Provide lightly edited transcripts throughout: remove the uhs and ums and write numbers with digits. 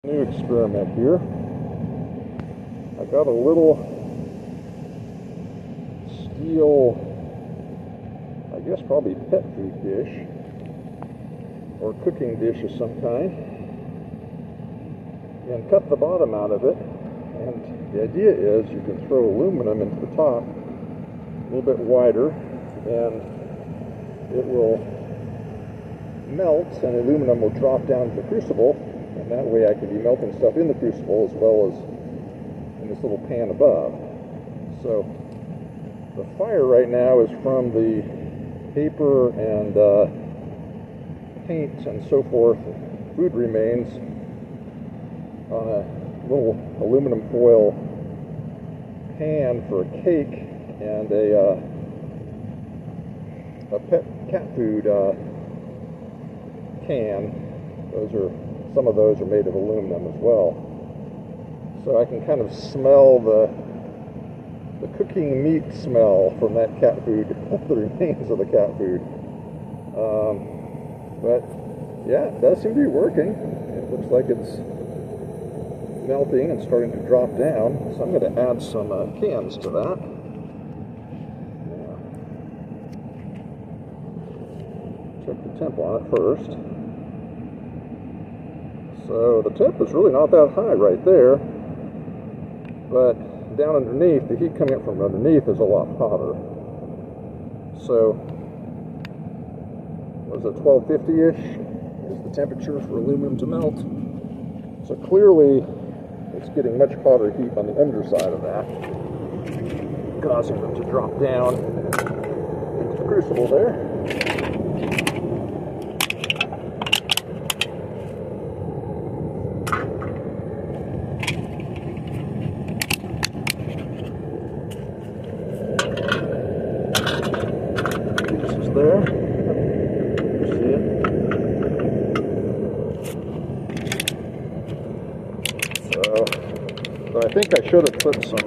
New experiment here. I got a little steel, I guess probably pet food dish or cooking dish of some kind, and cut the bottom out of it. And the idea is you can throw aluminum into the top a little bit wider, and it will melt and aluminum will drop down to the crucible. And that way I can be melting stuff in the crucible as well as in this little pan above. So the fire right now is from the paper and paint and so forth, food remains, on a little aluminum foil pan for a cake and a pet cat food can. Some of those are made of aluminum as well. So I can kind of smell the cooking meat smell from that cat food, the remains of the cat food. But yeah, it does seem to be working. It looks like it's melting and starting to drop down. So I'm going to add some cans to that. Check the temp on it first. So the temp is really not that high right there, but down underneath, the heat coming up from underneath is a lot hotter. So, what is it, 1250-ish is the temperature for aluminum to melt. So clearly, it's getting much hotter heat on the underside of that, causing them to drop down into the crucible there. There, you see it. So I think I should have put some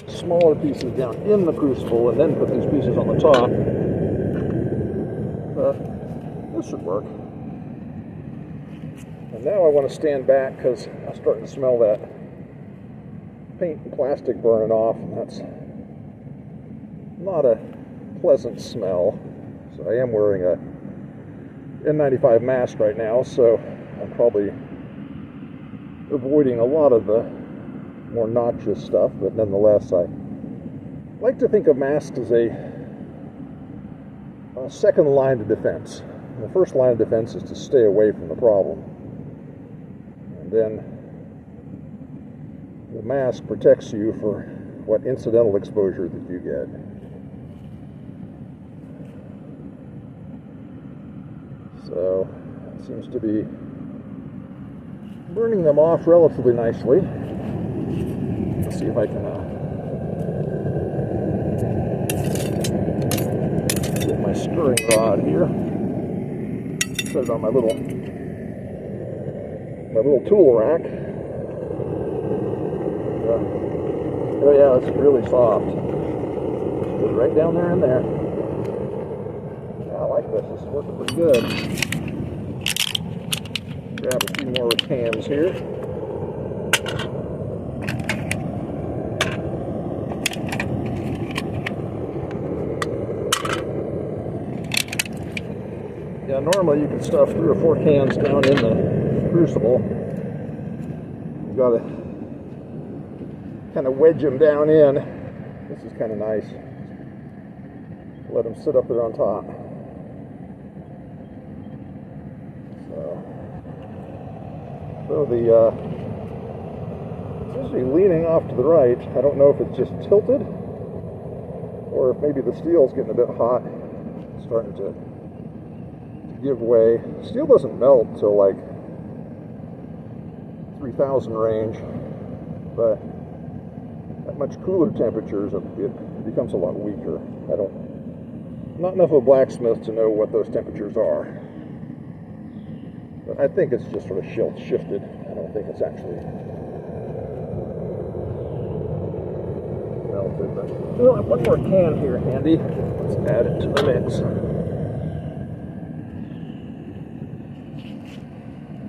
smaller pieces down in the crucible and then put these pieces on the top. This should work. And now I want to stand back because I'm starting to smell that paint and plastic burning off, and that's not a pleasant smell. So I am wearing a N95 mask right now, so I'm probably avoiding a lot of the more noxious stuff, but nonetheless I like to think of masks as a second line of defense. The first line of defense is to stay away from the problem, and then the mask protects you for what incidental exposure that you get. So it seems to be burning them off relatively nicely. Let's see if I can get my stirring rod here. Set it on my little tool rack. Oh yeah, it's really soft. Just put it right down there in there. I like this. This is working pretty good. Grab a few more cans here. Yeah, normally you can stuff 3 or 4 cans down in the crucible. You've got to kind of wedge them down in. This is kind of nice. Let them sit up there on top. So the it's usually leaning off to the right. I don't know if it's just tilted or if maybe the steel's getting a bit hot. It's starting to give way. Steel doesn't melt till like 3000 range, but at much cooler temperatures it becomes a lot weaker. Not enough of a blacksmith to know what those temperatures are. But I think it's just sort of shifted. I don't think it's actually melted. But we'll have one more can here handy. Let's add it to the mix.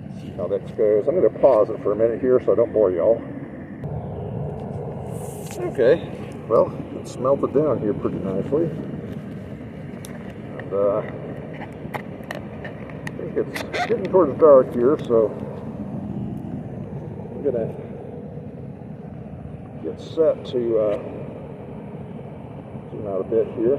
Let's see how this goes. I'm going to pause it for a minute here so I don't bore y'all. Okay, well, it's melted down here pretty nicely. And I think it's getting towards dark here, so I'm going to get set to zoom out a bit here.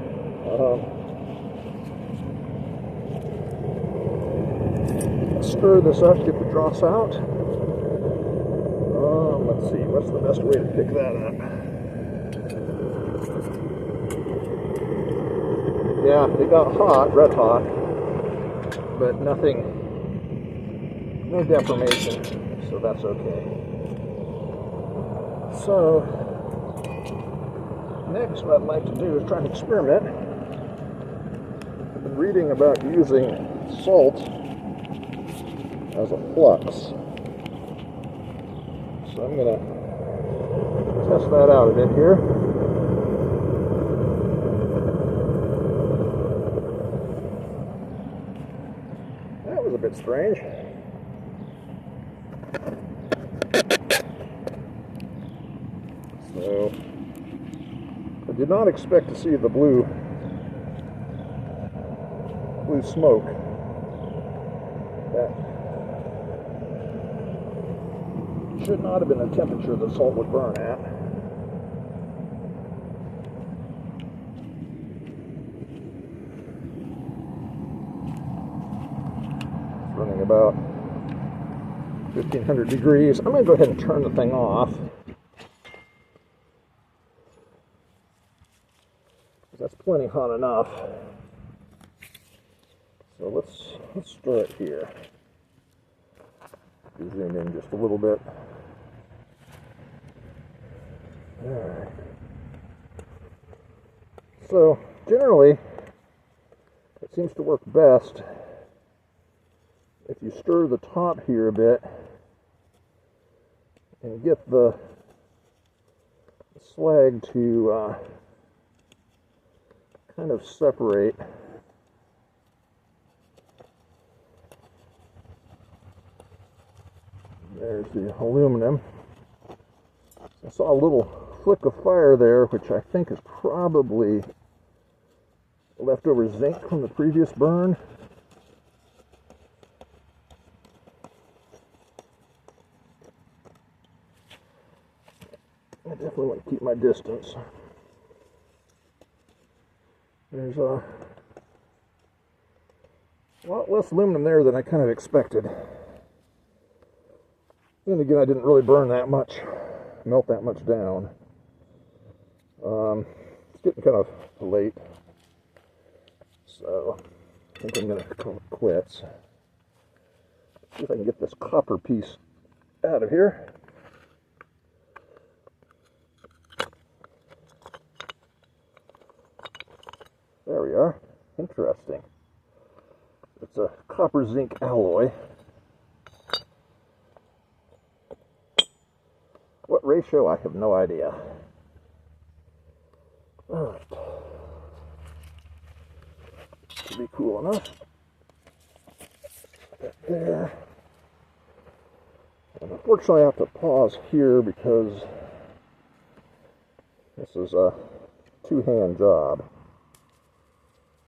Stir this up, get the dross out. Let's see, what's the best way to pick that up? Yeah, it got hot, red hot, but nothing, no deformation, so that's okay. So, next what I'd like to do is try an experiment. I've been reading about using salt as a flux. So I'm going to test that out a bit here. That was a bit strange. So I did not expect to see the blue smoke. That should not have been the temperature the salt would burn at. It's running about 1500 degrees. I'm going to go ahead and turn the thing off. That's plenty hot enough. So let's stir it here. Zoom in just a little bit. Alright. So generally it seems to work best if you stir the top here a bit and get the slag to kind of separate. There's the aluminum. I saw a little flick of fire there, which I think is probably leftover zinc from the previous burn. I definitely want to keep my distance. There's a lot less aluminum there than I kind of expected. Then again, I didn't really burn that much, melt that much down. It's getting kind of late, so I think I'm going to call it quits. See if I can get this copper piece out of here. There we are. Interesting. It's a copper zinc alloy. What ratio? I have no idea. Alright. Should be cool enough. That there. And unfortunately I have to pause here because this is a two-hand job.